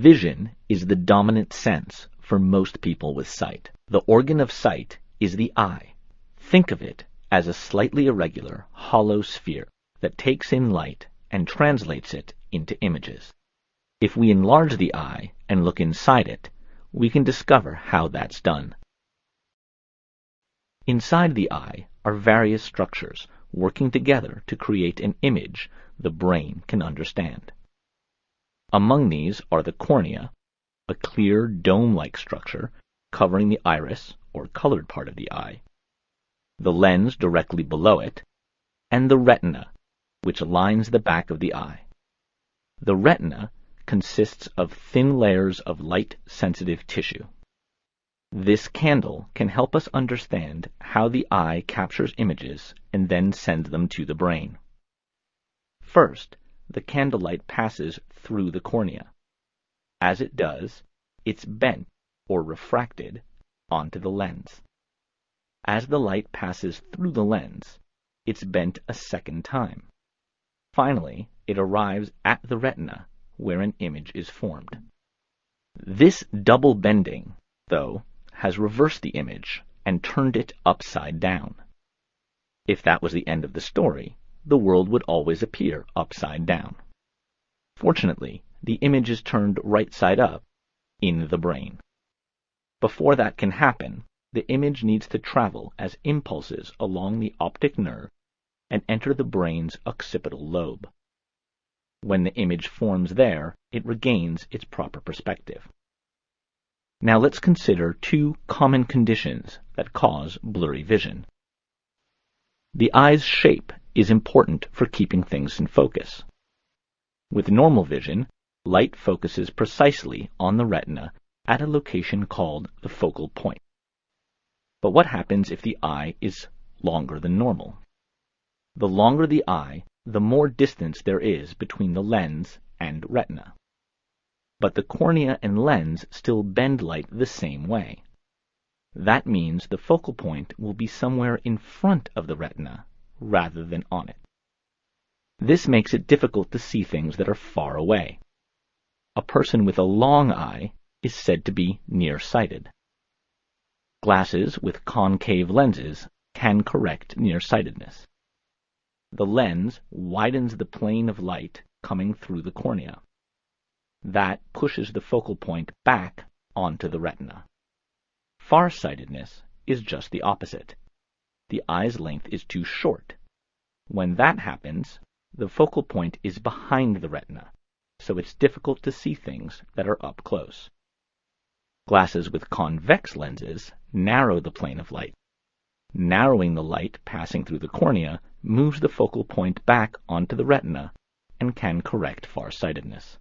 Vision is the dominant sense for most people with sight. The organ of sight is the eye. Think of it as a slightly irregular, hollow sphere that takes in light and translates it into images. If we enlarge the eye and look inside it, we can discover how that's done. Inside the eye are various structures working together to create an image the brain can understand. Among these are the cornea, a clear dome-like structure covering the iris or colored part of the eye, the lens directly below it, and the retina, which lines the back of the eye. The retina consists of thin layers of light-sensitive tissue. This candle can help us understand how the eye captures images and then sends them to the brain. First, the candlelight passes through the cornea. As it does, it's bent or refracted onto the lens. As the light passes through the lens, it's bent a second time. Finally, it arrives at the retina, where an image is formed. This double bending, though, has reversed the image and turned it upside down. If that was the end of the story, the world would always appear upside down. Fortunately, the image is turned right side up in the brain. Before that can happen, the image needs to travel as impulses along the optic nerve and enter the brain's occipital lobe. When the image forms there, it regains its proper perspective. Now let's consider two common conditions that cause blurry vision. The eye's shape is important for keeping things in focus. With normal vision, light focuses precisely on the retina at a location called the focal point. But what happens if the eye is longer than normal? The longer the eye, the more distance there is between the lens and retina. But the cornea and lens still bend light the same way. That means the focal point will be somewhere in front of the retina rather than on it. This makes it difficult to see things that are far away. A person with a long eye is said to be nearsighted. Glasses with concave lenses can correct nearsightedness. The lens widens the plane of light coming through the cornea. That pushes the focal point back onto the retina. Farsightedness is just the opposite. The eye's length is too short. When that happens, the focal point is behind the retina, so it's difficult to see things that are up close. Glasses with convex lenses narrow the plane of light. Narrowing the light passing through the cornea moves the focal point back onto the retina and can correct farsightedness.